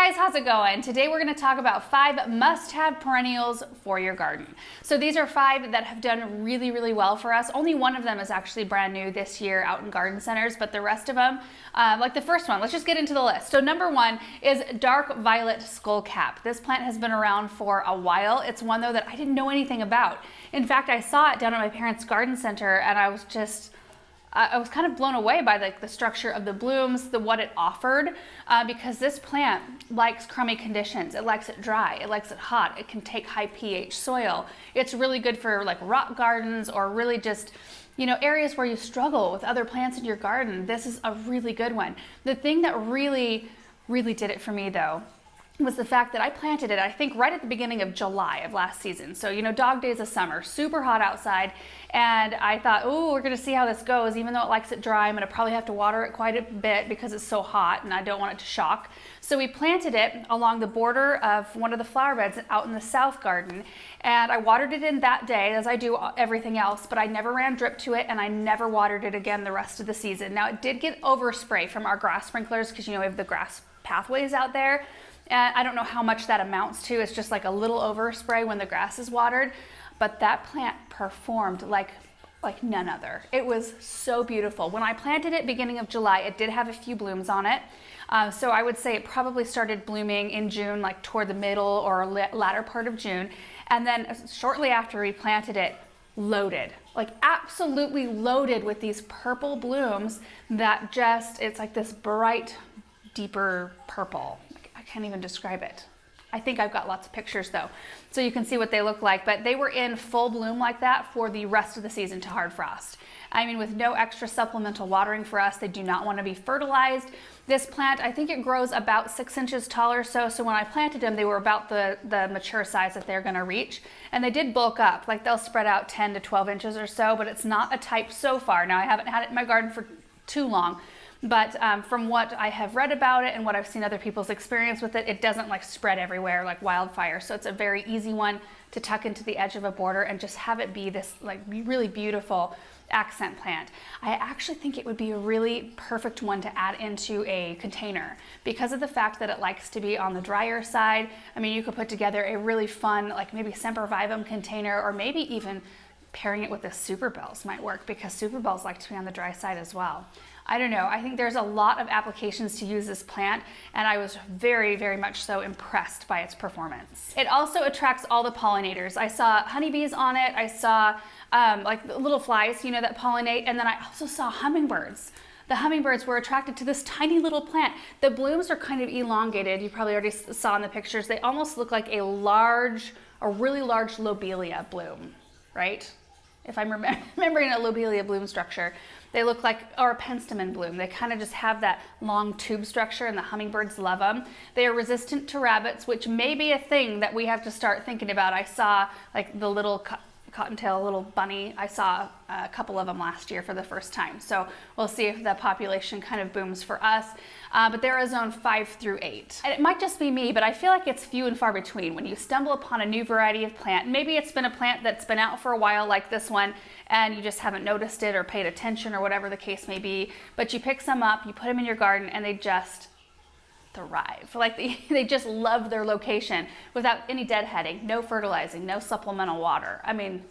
guys, how's it going? Today we're going to talk about 5 must-have perennials for your garden. So these are 5 that have done really well for us. Only one of them is actually brand new this year out in garden centers, but the rest of them, like the first one, let's just get into the list. So number 1 is dark violet skullcap. This plant has been around for a while. It's one though that I didn't know anything about. In fact, I saw it down at my parents' garden center and I was kind of blown away by the structure of the blooms, what it offered, because this plant likes crummy conditions. It likes it dry, it likes it hot, it can take high pH soil. It's really good for like rock gardens or really just, you know, areas where you struggle with other plants in your garden. This is a really good one. The thing that really did it for me though was the fact that I planted it, I think, right at the beginning of July of last season. So, you know, dog days of summer, super hot outside. And I thought, oh, we're gonna see how this goes. Even though it likes it dry, I'm gonna probably have to water it quite a bit because it's so hot and I don't want it to shock. So we planted it along the border of one of the flower beds out in the south garden. And I watered it in that day, as I do everything else, but I never ran drip to it and I never watered it again the rest of the season. Now it did get overspray from our grass sprinklers because, you know, we have the grass pathways out there. And I don't know how much that amounts to. It's just like a little overspray when the grass is watered, but that plant performed like none other. It was so beautiful. When I planted it beginning of July, it did have a few blooms on it. So I would say it probably started blooming in June, like toward the middle or latter part of June. And then shortly after we planted it, loaded, like absolutely loaded with these purple blooms that just, it's like this bright, deeper purple. I can't even describe it. I think I've got lots of pictures though, so you can see what they look like, but they were in full bloom like that for the rest of the season to hard frost. I mean, with no extra supplemental watering for us. They do not want to be fertilized. This plant, I think it grows about 6 inches tall or so. So when I planted them, they were about the mature size that they're going to reach. And they did bulk up, like they'll spread out 10 to 12 inches or so, but it's not a type so far. Now I haven't had it in my garden for too long. But from what I have read about it and what I've seen other people's experience with it, it doesn't like spread everywhere like wildfire. So it's a very easy one to tuck into the edge of a border and just have it be this like really beautiful accent plant. I actually think it would be a really perfect one to add into a container because of the fact that it likes to be on the drier side. I mean, you could put together a really fun, like maybe sempervivum container, or maybe even pairing it with the superbells might work because superbells like to be on the dry side as well. I don't know. I think there's a lot of applications to use this plant, and I was very much so impressed by its performance. It also attracts all the pollinators. I saw honeybees on it. I saw like little flies, you know, that pollinate, and then I also saw hummingbirds. The hummingbirds were attracted to this tiny little plant. The blooms are kind of elongated. You probably already saw in the pictures. They almost look like a really large lobelia bloom, right? If I'm remembering a lobelia bloom structure, they look like, or a penstemon bloom. They kind of just have that long tube structure and the hummingbirds love them. They are resistant to rabbits, which may be a thing that we have to start thinking about. I saw like the little cottontail little bunny. I saw a couple of them last year for the first time. So we'll see if the population kind of booms for us. But they're a zone 5 through 8. And it might just be me, but I feel like it's few and far between when you stumble upon a new variety of plant. Maybe it's been a plant that's been out for a while like this one, and you just haven't noticed it or paid attention or whatever the case may be. But you pick some up, you put them in your garden, and they just thrive. Like they just love their location without any deadheading, no fertilizing, no supplemental water. I mean,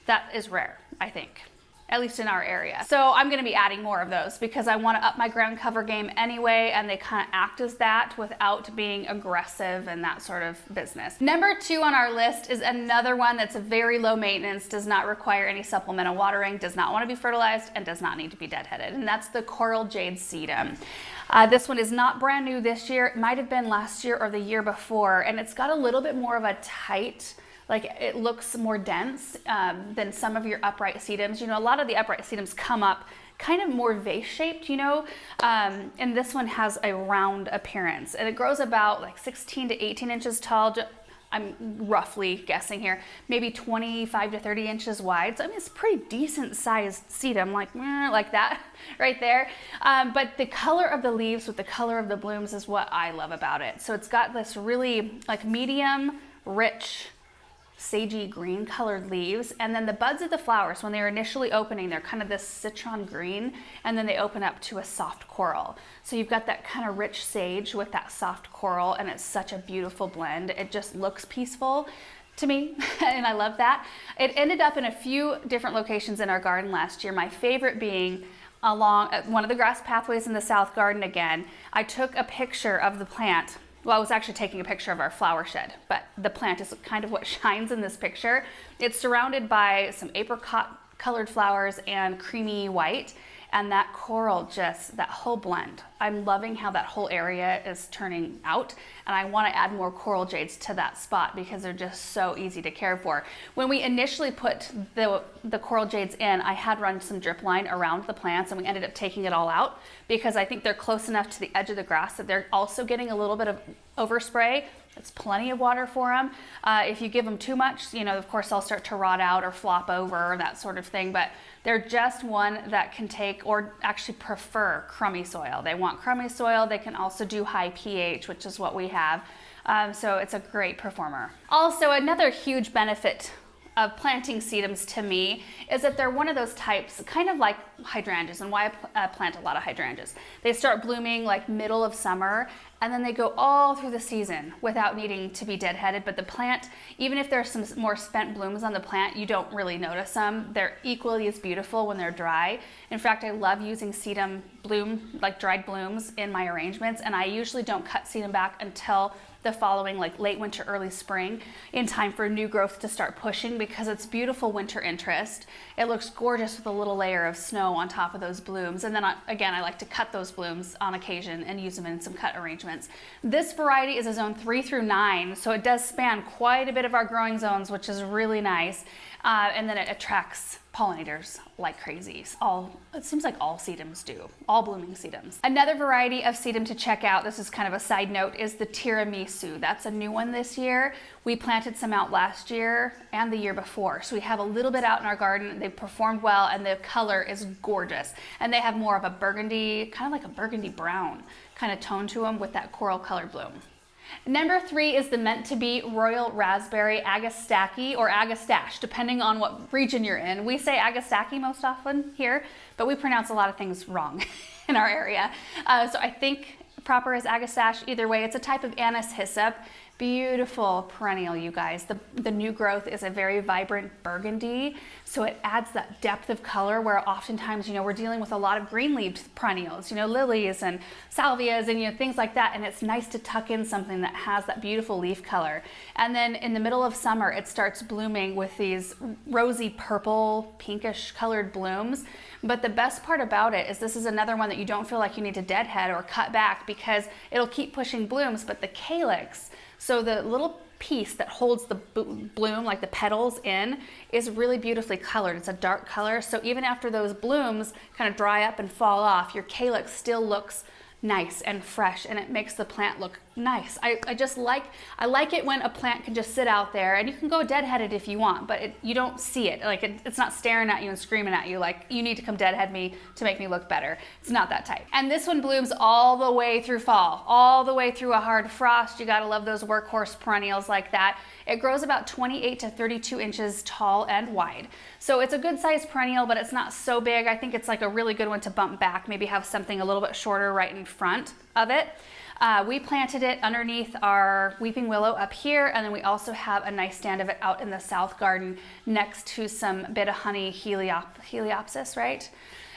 that is rare, I think, at least in our area. So I'm gonna be adding more of those because I wanna up my ground cover game anyway, and they kind of act as that without being aggressive and that sort of business. Number 2 on our list is another one that's very low maintenance, does not require any supplemental watering, does not wanna be fertilized, and does not need to be deadheaded, and that's the Coraljade Sedum. This one is not brand new this year. It might have been last year or the year before, and it's got a little bit more of a tight, like it looks more dense than some of your upright sedums. You know, a lot of the upright sedums come up kind of more vase-shaped, you know, and this one has a round appearance, and it grows about like 16 to 18 inches tall. I'm roughly guessing here, maybe 25 to 30 inches wide. So I mean, it's a pretty decent sized sedum, like that right there. But the color of the leaves with the color of the blooms is what I love about it. So it's got this really like medium, rich, sagey green colored leaves, and then the buds of the flowers, when they're initially opening, they're kind of this citron green, and then they open up to a soft coral. So you've got that kind of rich sage with that soft coral, and it's such a beautiful blend. It just looks peaceful to me, and I love that. It ended up in a few different locations in our garden last year, my favorite being along one of the grass pathways in the south garden again. I took a picture of the plant. Well, I was actually taking a picture of our flower shed, but the plant is kind of what shines in this picture. It's surrounded by some apricot colored flowers and creamy white, and that coral, just that whole blend. I'm loving how that whole area is turning out, and I want to add more coral jades to that spot because they're just so easy to care for. When we initially put the coral jades in, I had run some drip line around the plants, and we ended up taking it all out because I think they're close enough to the edge of the grass that they're also getting a little bit of overspray. It's plenty of water for them. If you give them too much, you know, of course they'll start to rot out or flop over or that sort of thing, but they're just one that can take or actually prefer crummy soil. They want crummy soil. They can also do high pH, which is what we have. So it's a great performer. Also, another huge benefit of planting sedums to me is that they're one of those types, kind of like hydrangeas, and why I plant a lot of hydrangeas. They start blooming like middle of summer, and then they go all through the season without needing to be deadheaded. But the plant, even if there's some more spent blooms on the plant, you don't really notice them. They're equally as beautiful when they're dry. In fact, I love using sedum bloom, like dried blooms, in my arrangements, and I usually don't cut sedum back until the following, like late winter, early spring, in time for new growth to start pushing, because it's beautiful winter interest. It looks gorgeous with a little layer of snow on top of those blooms. And then again, I like to cut those blooms on occasion and use them in some cut arrangements. This variety is a zone 3 through 9, so it does span quite a bit of our growing zones, which is really nice. And then it attracts pollinators like crazy. It seems like all sedums do, all blooming sedums. Another variety of sedum to check out, this is kind of a side note, is the Tiramisu. That's a new one this year. We planted some out last year and the year before. So we have a little bit out in our garden. They've performed well, and the color is gorgeous. And they have more of a burgundy, kind of like a burgundy brown kind of tone to them with that coral colored bloom. Number 3 is the meant to be Royal Raspberry Agastache or Agastache, depending on what region you're in. We say Agastache most often here, but we pronounce a lot of things wrong in our area. So I think proper is Agastache. Either way, it's a type of anise hyssop. Beautiful perennial, you guys. The new growth is a very vibrant burgundy, so it adds that depth of color where oftentimes, you know, we're dealing with a lot of green-leaved perennials, you know, lilies and salvias and, you know, things like that, and it's nice to tuck in something that has that beautiful leaf color. And then in the middle of summer, it starts blooming with these rosy purple, pinkish colored blooms. But the best part about it is this is another one that you don't feel like you need to deadhead or cut back because it'll keep pushing blooms, but the calyx, so the little piece that holds the bloom, like the petals in, is really beautifully colored. It's a dark color, so even after those blooms kind of dry up and fall off, your calyx still looks nice and fresh, and it makes the plant look nice. I like it when a plant can just sit out there, and you can go deadheaded if you want, but you don't see it. Like it's not staring at you and screaming at you like you need to come deadhead me to make me look better. It's not that type. And this one blooms all the way through fall, all the way through a hard frost. You gotta love those workhorse perennials like that. It grows about 28 to 32 inches tall and wide. So it's a good sized perennial, but it's not so big. I think it's like a really good one to bump back, maybe have something a little bit shorter right in front of it. We planted it underneath our weeping willow up here, and then we also have a nice stand of it out in the south garden next to some bit of honey heliopsis, right?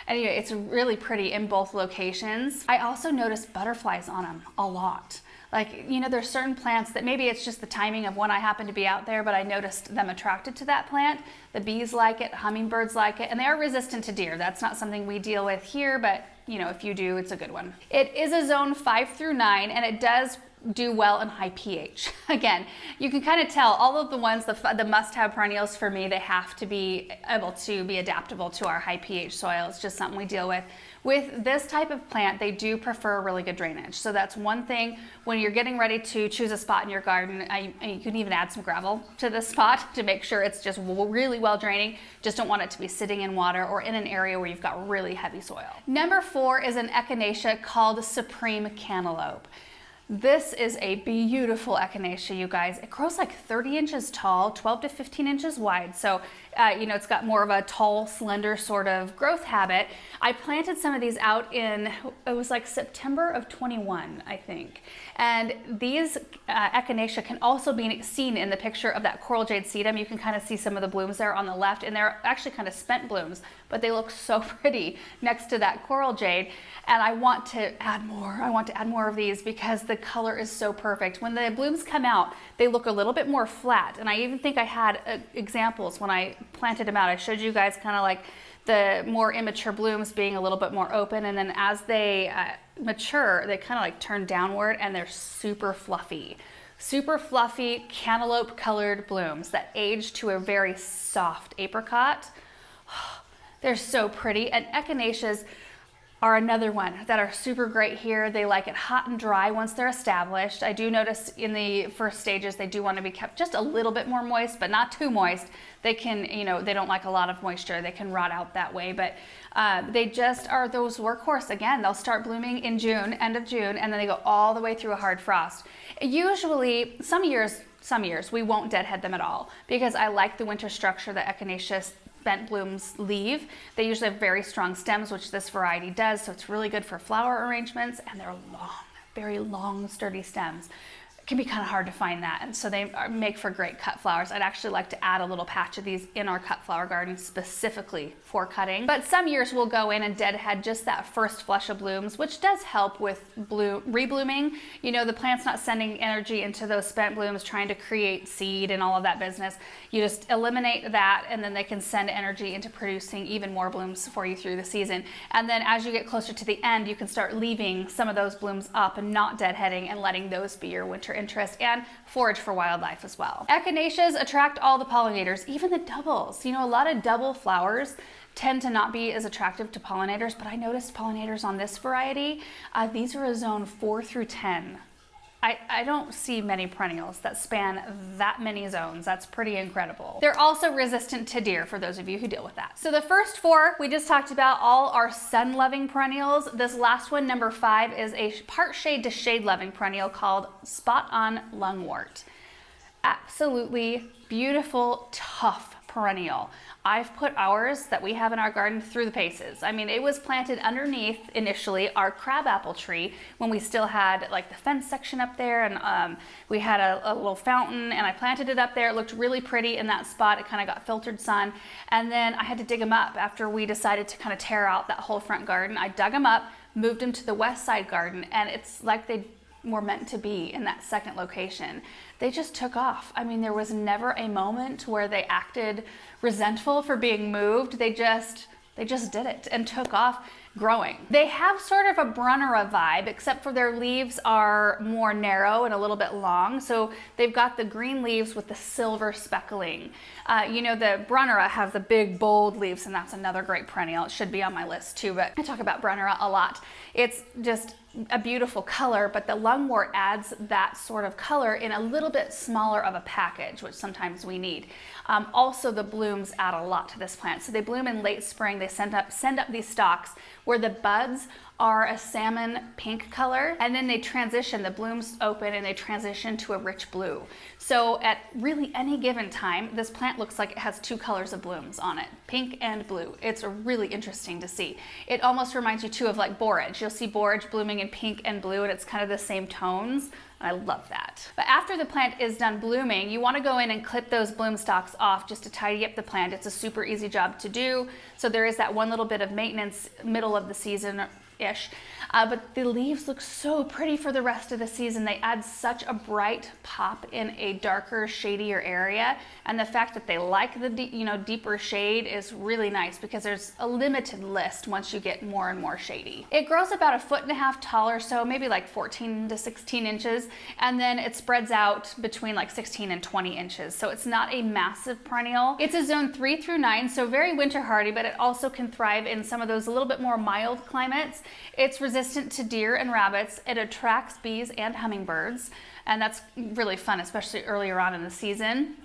Anyway, it's really pretty in both locations. I also noticed butterflies on them a lot. Like, you know, there's certain plants that maybe it's just the timing of when I happen to be out there, but I noticed them attracted to that plant. The bees like it, hummingbirds like it, and they are resistant to deer. That's not something we deal with here, but you know, if you do, it's a good one. It is a zone 5 through 9, and it does do well in high pH. Again, you can kind of tell all of the ones, the must-have perennials for me, they have to be able to be adaptable to our high pH soil. It's just something we deal with. With this type of plant, they do prefer really good drainage. So that's one thing when you're getting ready to choose a spot in your garden. You can even add some gravel to this spot to make sure it's just really well draining. Just don't want it to be sitting in water or in an area where you've got really heavy soil. Number 4 is an Echinacea called Supreme Cantaloupe. This is a beautiful Echinacea, you guys. It grows like 30 inches tall, 12 to 15 inches wide. So, you know, it's got more of a tall, slender sort of growth habit. I planted some of these out in, it was like September of 21, I think. And these Echinacea can also be seen in the picture of that Coraljade Sedum. You can kind of see some of the blooms there on the left, and they're actually kind of spent blooms, but they look so pretty next to that Coraljade. And I want to add more. I want to add more of these because the color is so perfect. When the blooms come out, they look a little bit more flat. And I even think I had examples when I planted them out. I showed you guys kind of like the more immature blooms being a little bit more open. And then as they mature, they kind of like turn downward and they're super fluffy. Super fluffy cantaloupe colored blooms that age to a very soft apricot. They're so pretty. And Echinaceas are another one that are super great here. They like it hot and dry once they're established. I do notice in the first stages they do want to be kept just a little bit more moist, but not too moist. They can, you know, they don't like a lot of moisture. They can rot out that way, but they just are those workhorse. Again, they'll start blooming in June, end of June, and then they go all the way through a hard frost. Usually, some years we won't deadhead them at all because I like the winter structure that Echinacea bent blooms leave. They usually have very strong stems, which this variety does, so it's really good for flower arrangements, and they're long, very long, sturdy stems. It can be kind of hard to find that, and so they make for great cut flowers. I'd actually like to add a little patch of these in our cut flower garden specifically for cutting. But some years we'll go in and deadhead just that first flush of blooms, which does help with reblooming. You know, the plant's not sending energy into those spent blooms trying to create seed and all of that business. You just eliminate that, and then they can send energy into producing even more blooms for you through the season. And then as you get closer to the end, you can start leaving some of those blooms up and not deadheading and letting those be your winter interest and forage for wildlife as well. Echinaceas attract all the pollinators, even the doubles. You know, a lot of double flowers tend to not be as attractive to pollinators, but I noticed pollinators on this variety. These are a zone 4 through 10. I don't see many perennials that span that many zones. That's pretty incredible. They're also resistant to deer, for those of you who deal with that. So the first 4 we just talked about all are sun-loving perennials. This last one, number 5, is a part shade to shade-loving perennial called On Lungwort. Absolutely beautiful, tough perennial. I've put ours that we have in our garden through the paces. I mean, it was planted underneath initially our crabapple tree when we still had like the fence section up there, and we had a little fountain, and I planted it up there. It looked really pretty in that spot. It kind of got filtered sun, and then I had to dig them up after we decided to kind of tear out that whole front garden. I dug them up, moved them to the west side garden, and it's like they were meant to be in that second location. They just took off. I mean, there was never a moment where they acted resentful for being moved. They just did it and took off growing. They have sort of a Brunnera vibe, except for their leaves are more narrow and a little bit long. So they've got the green leaves with the silver speckling. You know, the Brunnera have the big, bold leaves, and that's another great perennial. It should be on my list too, but I talk about Brunnera a lot. It's just a beautiful color, but the lungwort adds that sort of color in a little bit smaller of a package, which sometimes we need. Also, the blooms add a lot to this plant. So they bloom in late spring. They send up these stalks where the buds are a salmon pink color, and then they transition, the blooms open and they transition to a rich blue. So at really any given time, this plant looks like it has 2 colors of blooms on it, pink and blue. It's really interesting to see. It almost reminds you too of like borage. You'll see borage blooming in pink and blue, and it's kind of the same tones. I love that. But after the plant is done blooming, you want to go in and clip those bloom stalks off just to tidy up the plant. It's a super easy job to do. So there is that one little bit of maintenance middle of the season-ish. But the leaves look so pretty for the rest of the season. They add such a bright pop in a darker, shadier area. And the fact that they like the deeper shade is really nice because there's a limited list once you get more and more shady. It grows about 1.5 feet tall or so, maybe like 14 to 16 inches. And then it spreads out between like 16 and 20 inches. So it's not a massive perennial. It's a zone 3 through 9, so very winter hardy, but it also can thrive in some of those a little bit more mild climates. It's resistant to deer and rabbits. It attracts bees and hummingbirds, and that's really fun, especially earlier on in the season.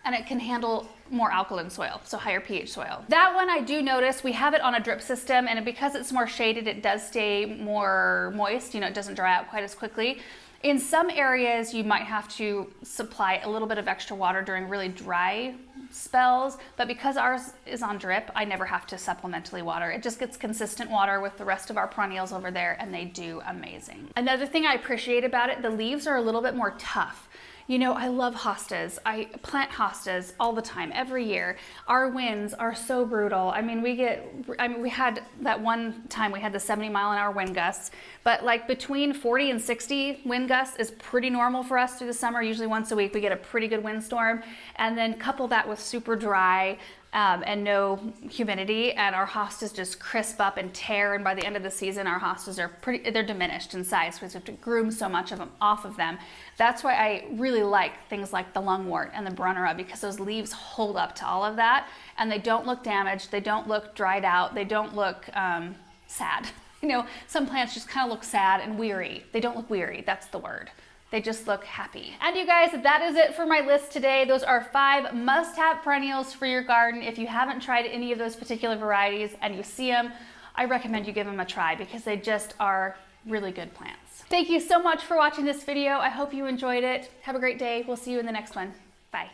And it can handle more alkaline soil, so higher pH soil. That one I do notice, we have it on a drip system, and because it's more shaded, it does stay more moist. You know, it doesn't dry out quite as quickly. In some areas, you might have to supply a little bit of extra water during really dry spells, but because ours is on drip, I never have to supplementally water. It just gets consistent water with the rest of our perennials over there, and they do amazing. Another thing I appreciate about it, the leaves are a little bit more tough. You know, I love hostas. I plant hostas all the time, every year. Our winds are so brutal. I mean, we had that one time we had the 70-mile-an-hour wind gusts, but like between 40 and 60 wind gusts is pretty normal for us through the summer. Usually once a week we get a pretty good windstorm, and then couple that with super dry and no humidity, and our hostas just crisp up and tear, and by the end of the season our hostas are they're diminished in size because we have to groom so much of them off of them. That's why I really like things like the lungwort and the brunnera, because those leaves hold up to all of that, and they don't look damaged, they don't look dried out, they don't look sad. You know, some plants just kind of look sad and weary. They don't look weary, that's the word. They just look happy. And you guys, that is it for my list today. Those are 5 must-have perennials for your garden. If you haven't tried any of those particular varieties and you see them, I recommend you give them a try because they just are really good plants. Thank you so much for watching this video. I hope you enjoyed it. Have a great day. We'll see you in the next one. Bye.